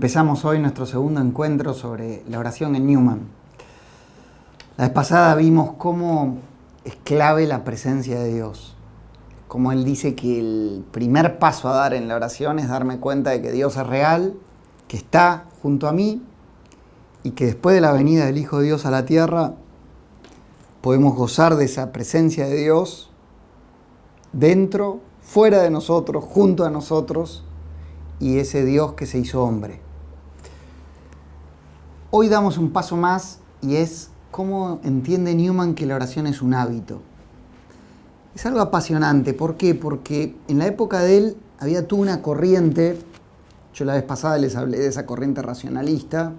Empezamos hoy nuestro segundo encuentro sobre la oración en Newman. La vez pasada vimos cómo es clave la presencia de Dios. Como él dice que el primer paso a dar en la oración es darme cuenta de que Dios es real, que está junto a mí y que después de la venida del Hijo de Dios a la tierra podemos gozar de esa presencia de Dios dentro, fuera de nosotros, junto a nosotros, y ese Dios que se hizo hombre. Hoy damos un paso más y es cómo entiende Newman que la oración es un hábito. Es algo apasionante. ¿Por qué? Porque en la época de él había toda una corriente, yo la vez pasada les hablé de esa corriente racionalista,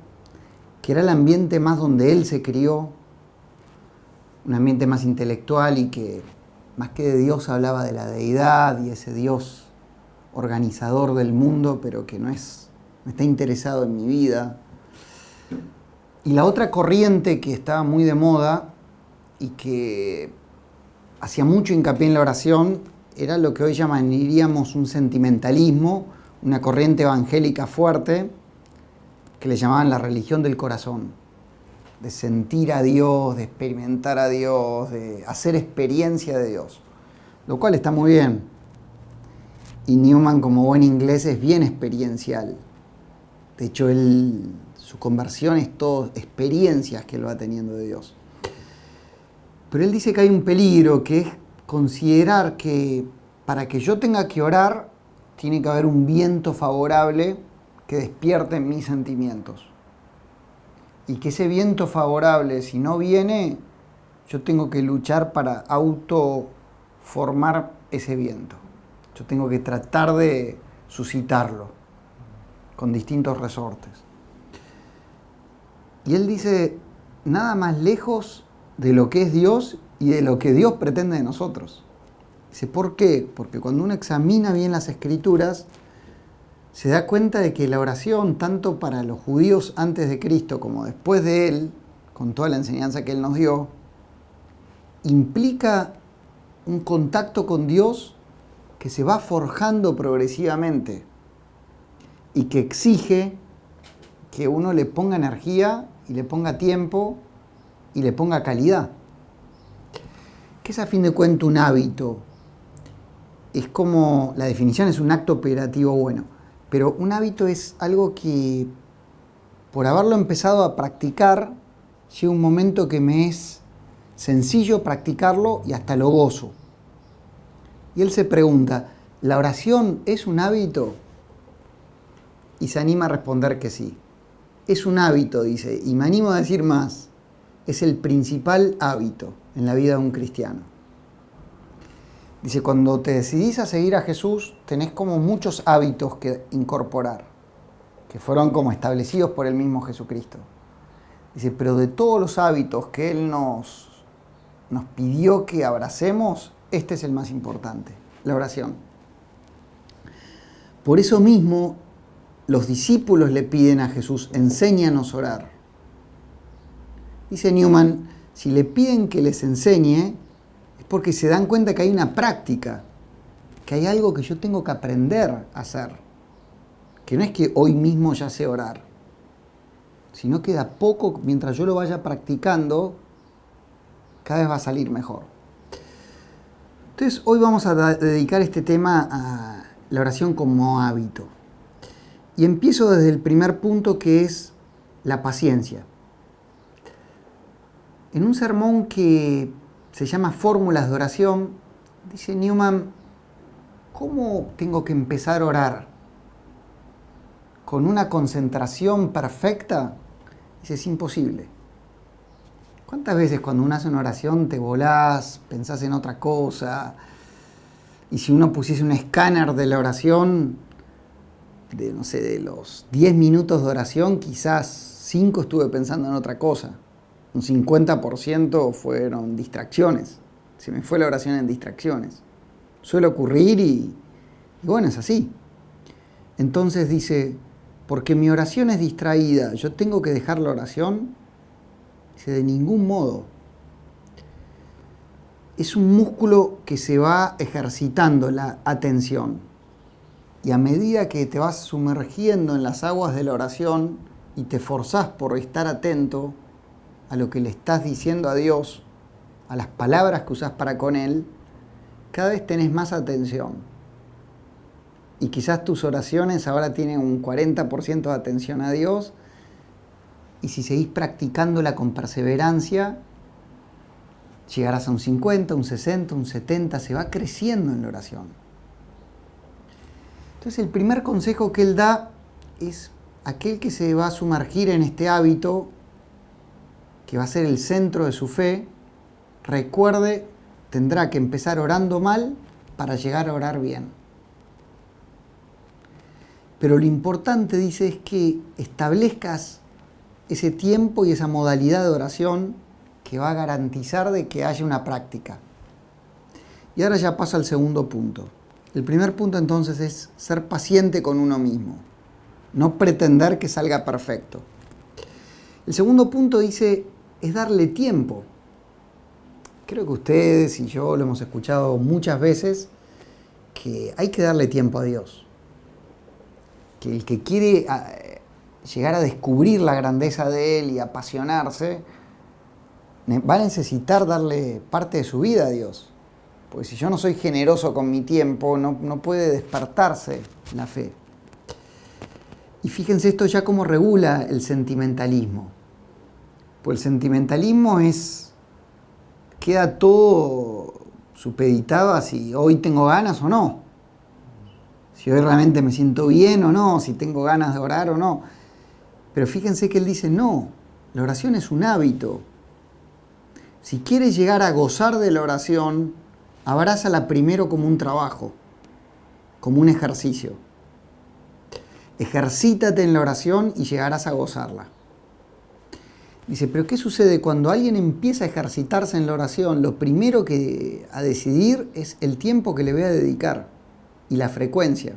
que era el ambiente más donde él se crió, un ambiente más intelectual y que más que de Dios hablaba de la deidad y ese Dios organizador del mundo, pero que no está interesado en mi vida. Y la otra corriente que estaba muy de moda y que hacía mucho hincapié en la oración era lo que hoy llamaríamos un sentimentalismo, una corriente evangélica fuerte que le llamaban la religión del corazón, de sentir a Dios, de experimentar a Dios, de hacer experiencia de Dios, lo cual está muy bien. Y Newman, como buen inglés, es bien experiencial. De hecho, su conversión es todo experiencias que él va teniendo de Dios. Pero él dice que hay un peligro, que es considerar que para que yo tenga que orar, tiene que haber un viento favorable que despierte mis sentimientos. Y que ese viento favorable, si no viene, yo tengo que luchar para autoformar ese viento. Yo tengo que tratar de suscitarlo con distintos resortes. Y él dice, nada más lejos de lo que es Dios y de lo que Dios pretende de nosotros. Dice, ¿por qué? Porque cuando uno examina bien las Escrituras, se da cuenta de que la oración, tanto para los judíos antes de Cristo como después de él, con toda la enseñanza que él nos dio, implica un contacto con Dios que se va forjando progresivamente y que exige que uno le ponga energía y le ponga tiempo y le ponga calidad. ¿Qué es a fin de cuentas un hábito? Es como, la definición es un acto operativo bueno, pero un hábito es algo que por haberlo empezado a practicar, llega un momento que me es sencillo practicarlo y hasta lo gozo. Y él se pregunta, ¿la oración es un hábito? Y se anima a responder que sí. Es un hábito, dice, y me animo a decir más, es el principal hábito en la vida de un cristiano. Dice, cuando te decidís a seguir a Jesús, tenés como muchos hábitos que incorporar, que fueron como establecidos por el mismo Jesucristo. Dice, pero de todos los hábitos que Él nos pidió que abracemos, este es el más importante, la oración. Por eso mismo, los discípulos le piden a Jesús, enséñanos a orar. Dice Newman, si le piden que les enseñe, es porque se dan cuenta que hay una práctica, que hay algo que yo tengo que aprender a hacer. Que no es que hoy mismo ya sé orar, sino que de a poco, mientras yo lo vaya practicando, cada vez va a salir mejor. Entonces, hoy vamos a dedicar este tema a la oración como hábito. Y empiezo desde el primer punto, que es la paciencia. En un sermón que se llama Fórmulas de oración, dice Newman, ¿cómo tengo que empezar a orar? ¿Con una concentración perfecta? Dice, es imposible. ¿Cuántas veces cuando uno hace una oración te volás, pensás en otra cosa? Y si uno pusiese un escáner de la oración, de los 10 minutos de oración, quizás 5 estuve pensando en otra cosa. Un 50% fueron distracciones. Se me fue la oración en distracciones. Suele ocurrir y bueno, es así. Entonces dice, porque mi oración es distraída, ¿yo tengo que dejar la oración? Dice, de ningún modo. Es un músculo que se va ejercitando, la atención. Y a medida que te vas sumergiendo en las aguas de la oración y te forzás por estar atento a lo que le estás diciendo a Dios, a las palabras que usás para con Él, cada vez tenés más atención. Y quizás tus oraciones ahora tienen un 40% de atención a Dios, y si seguís practicándola con perseverancia, llegarás a un 50, un 60, un 70, se va creciendo en la oración. Entonces el primer consejo que él da es aquel que se va a sumergir en este hábito, que va a ser el centro de su fe, recuerde, tendrá que empezar orando mal para llegar a orar bien. Pero lo importante, dice, es que establezcas ese tiempo y esa modalidad de oración que va a garantizar de que haya una práctica. Y ahora ya paso al segundo punto. El primer punto entonces es ser paciente con uno mismo, no pretender que salga perfecto. El segundo punto dice, es darle tiempo. Creo que ustedes y yo lo hemos escuchado muchas veces, que hay que darle tiempo a Dios. Que el que quiere llegar a descubrir la grandeza de Él y apasionarse, va a necesitar darle parte de su vida a Dios. Porque si yo no soy generoso con mi tiempo, no puede despertarse la fe. Y fíjense esto ya cómo regula el sentimentalismo. Pues el sentimentalismo queda todo supeditado a si hoy tengo ganas o no. Si hoy realmente me siento bien o no, si tengo ganas de orar o no. Pero fíjense que él dice, no, la oración es un hábito. Si quieres llegar a gozar de la oración, abrázala primero como un trabajo, como un ejercicio. Ejercítate en la oración y llegarás a gozarla. Dice, pero ¿qué sucede cuando alguien empieza a ejercitarse en la oración? Lo primero que a decidir es el tiempo que le voy a dedicar y la frecuencia.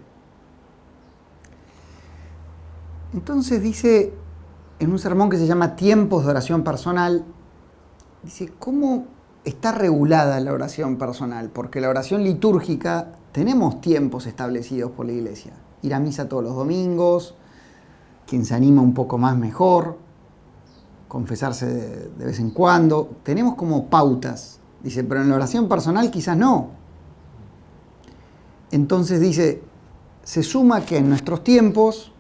Entonces dice, en un sermón que se llama Tiempos de oración personal, dice, ¿cómo está regulada la oración personal? Porque la oración litúrgica tenemos tiempos establecidos por la iglesia. Ir a misa todos los domingos, quien se anima un poco más mejor, confesarse de vez en cuando. Tenemos como pautas. Dice, pero en la oración personal quizás no. Entonces dice, se suma que en nuestros tiempos,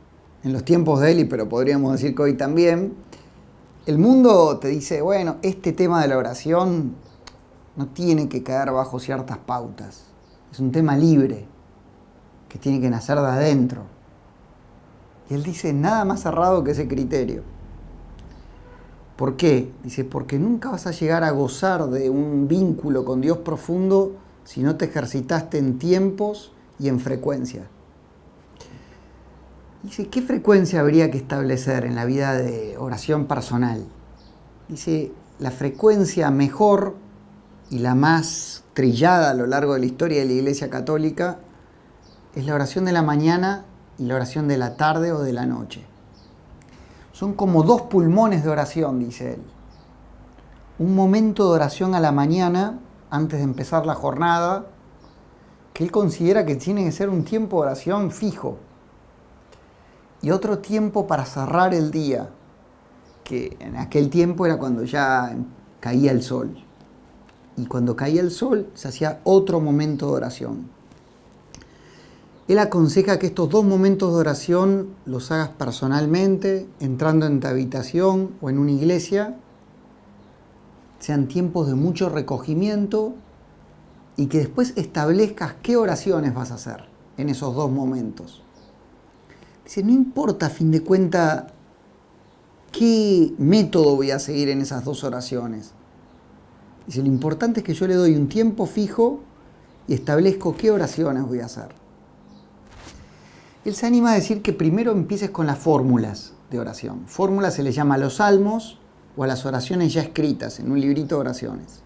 en los tiempos de Eli, pero podríamos decir que hoy también, el mundo te dice, bueno, este tema de la oración no tiene que caer bajo ciertas pautas. Es un tema libre, que tiene que nacer de adentro. Y él dice, nada más cerrado que ese criterio. ¿Por qué? Dice, porque nunca vas a llegar a gozar de un vínculo con Dios profundo si no te ejercitaste en tiempos y en frecuencia. Dice, ¿qué frecuencia habría que establecer en la vida de oración personal? Dice, la frecuencia mejor y la más trillada a lo largo de la historia de la Iglesia Católica es la oración de la mañana y la oración de la tarde o de la noche. Son como dos pulmones de oración, dice él. Un momento de oración a la mañana, antes de empezar la jornada, que él considera que tiene que ser un tiempo de oración fijo. Y otro tiempo para cerrar el día, que en aquel tiempo era cuando ya caía el sol. Y cuando caía el sol se hacía otro momento de oración. Él aconseja que estos dos momentos de oración los hagas personalmente, entrando en tu habitación o en una iglesia, sean tiempos de mucho recogimiento y que después establezcas qué oraciones vas a hacer en esos dos momentos. Dice, no importa a fin de cuentas qué método voy a seguir en esas dos oraciones. Dice, lo importante es que yo le doy un tiempo fijo y establezco qué oraciones voy a hacer. Él se anima a decir que primero empieces con las fórmulas de oración. Fórmulas se les llama a los salmos o a las oraciones ya escritas en un librito de oraciones.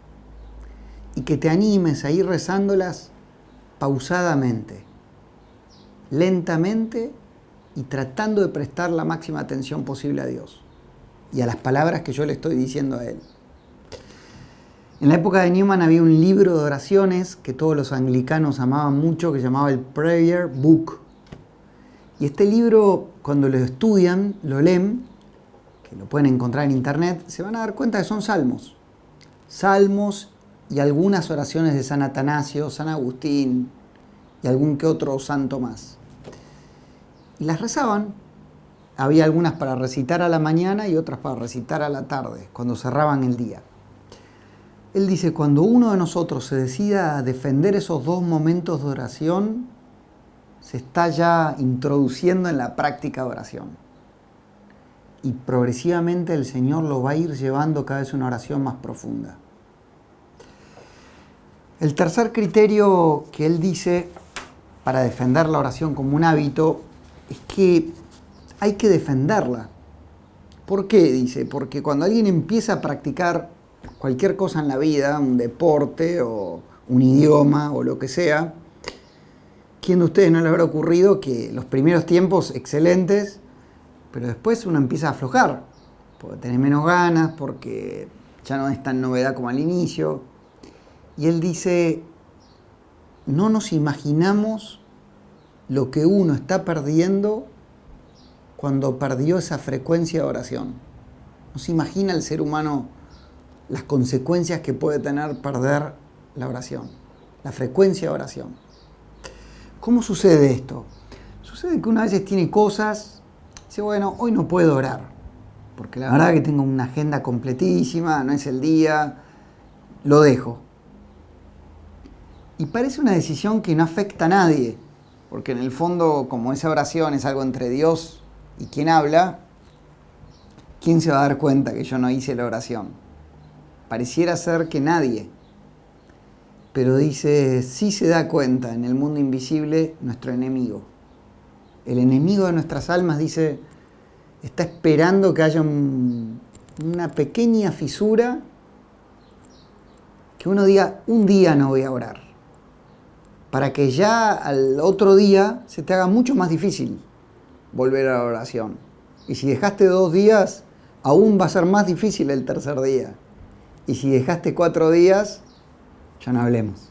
Y que te animes a ir rezándolas pausadamente, lentamente y tratando de prestar la máxima atención posible a Dios y a las palabras que yo le estoy diciendo a Él. En la época de Newman había un libro de oraciones que todos los anglicanos amaban mucho, que se llamaba el Prayer Book. Y este libro, cuando lo estudian, lo leen, que lo pueden encontrar en internet, se van a dar cuenta que son salmos. Salmos y algunas oraciones de San Atanasio, San Agustín y algún que otro santo más. Y las rezaban. Había algunas para recitar a la mañana y otras para recitar a la tarde, cuando cerraban el día. Él dice, cuando uno de nosotros se decida a defender esos 2 momentos de oración, se está ya introduciendo en la práctica de oración. Y progresivamente el Señor lo va a ir llevando cada vez a una oración más profunda. El tercer criterio que él dice para defender la oración como un hábito es que hay que defenderla. ¿Por qué? Dice, porque cuando alguien empieza a practicar cualquier cosa en la vida, un deporte o un idioma o lo que sea, ¿quién de ustedes no le habrá ocurrido que los primeros tiempos excelentes, pero después uno empieza a aflojar? Porque tiene menos ganas, porque ya no es tan novedad como al inicio. Y él dice, no nos imaginamos lo que uno está perdiendo cuando perdió esa frecuencia de oración. No se imagina el ser humano las consecuencias que puede tener perder la oración, la frecuencia de oración. ¿Cómo sucede esto? Sucede que una vez tiene cosas, dice, bueno, hoy no puedo orar, porque la verdad que tengo una agenda completísima, no es el día, lo dejo. Y parece una decisión que no afecta a nadie, porque en el fondo, como esa oración es algo entre Dios y quien habla, ¿quién se va a dar cuenta que yo no hice la oración? Pareciera ser que nadie. Pero dice, sí se da cuenta en el mundo invisible nuestro enemigo. El enemigo de nuestras almas, dice, está esperando que haya una pequeña fisura, que uno diga, un día no voy a orar, para que ya al otro día se te haga mucho más difícil volver a la oración. Y si dejaste 2 días, aún va a ser más difícil el tercer día. Y si dejaste 4 días, ya no hablemos.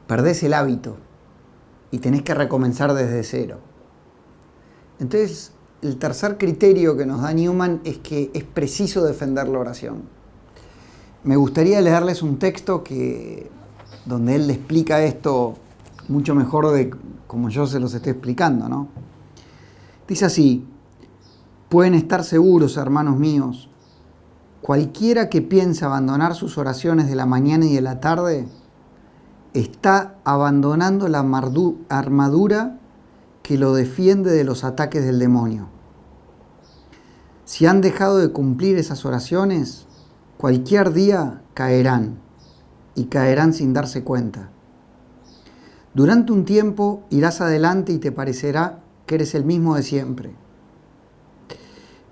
Perdés el hábito y tenés que recomenzar desde cero. Entonces, el tercer criterio que nos da Newman es que es preciso defender la oración. Me gustaría leerles un texto donde él explica esto mucho mejor de como yo se los estoy explicando, ¿no? Dice así, pueden estar seguros, hermanos míos, cualquiera que piense abandonar sus oraciones de la mañana y de la tarde, está abandonando la armadura que lo defiende de los ataques del demonio. Si han dejado de cumplir esas oraciones, cualquier día caerán, y caerán sin darse cuenta. Durante un tiempo irás adelante y te parecerá que eres el mismo de siempre.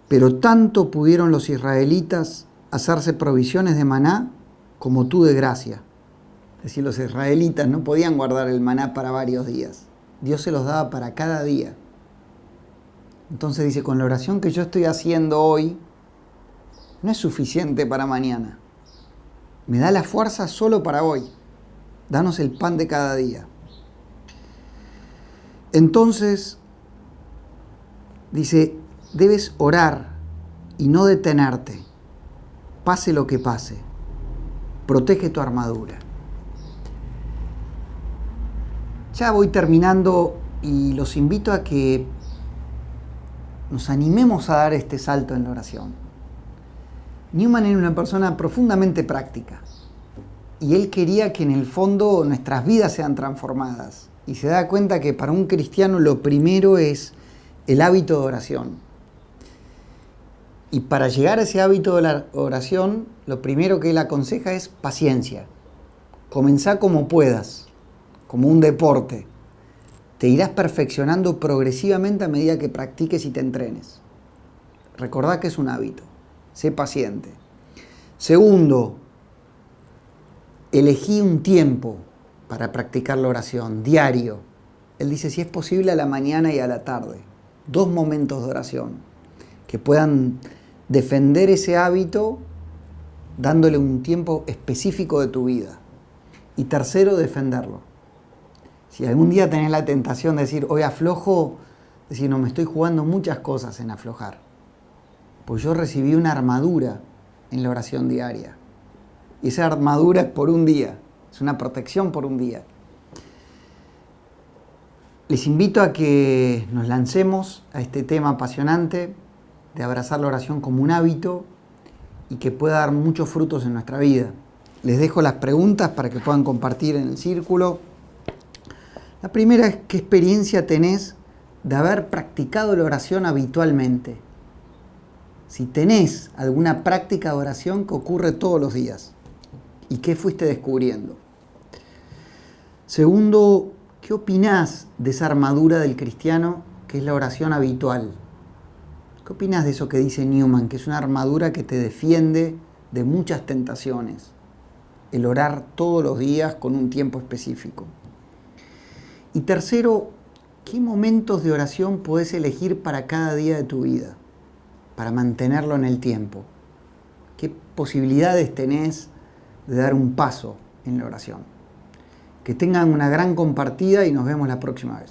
Pero tanto pudieron los israelitas hacerse provisiones de maná como tú de gracia. Es decir, los israelitas no podían guardar el maná para varios días. Dios se los daba para cada día. Entonces dice, con la oración que yo estoy haciendo hoy, no es suficiente para mañana. Me da la fuerza solo para hoy. Danos el pan de cada día. Entonces, dice, debes orar y no detenerte. Pase lo que pase. Protege tu armadura. Ya voy terminando y los invito a que nos animemos a dar este salto en la oración. Newman era una persona profundamente práctica y él quería que en el fondo nuestras vidas sean transformadas. Y se da cuenta que para un cristiano lo primero es el hábito de oración. Y para llegar a ese hábito de la oración, lo primero que él aconseja es paciencia. Comenzá como puedas, como un deporte. Te irás perfeccionando progresivamente a medida que practiques y te entrenes. Recordá que es un hábito. Sé paciente. Segundo, elegí un tiempo para practicar la oración, diario. Él dice, si es posible, a la mañana y a la tarde. 2 momentos de oración que puedan defender ese hábito dándole un tiempo específico de tu vida. Y tercero, defenderlo. Si algún día tenés la tentación de decir, hoy aflojo, decir, no, me estoy jugando muchas cosas en aflojar. Pues yo recibí una armadura en la oración diaria. Y esa armadura es por un día, es una protección por un día. Les invito a que nos lancemos a este tema apasionante de abrazar la oración como un hábito y que pueda dar muchos frutos en nuestra vida. Les dejo las preguntas para que puedan compartir en el círculo. La primera es, ¿qué experiencia tenés de haber practicado la oración habitualmente? Si tenés alguna práctica de oración que ocurre todos los días y qué fuiste descubriendo. Segundo, ¿qué opinás de esa armadura del cristiano que es la oración habitual? ¿Qué opinás de eso que dice Newman, que es una armadura que te defiende de muchas tentaciones? El orar todos los días con un tiempo específico. Y tercero, ¿qué momentos de oración podés elegir para cada día de tu vida? Para mantenerlo en el tiempo. ¿Qué posibilidades tenés de dar un paso en la oración? Que tengan una gran compartida y nos vemos la próxima vez.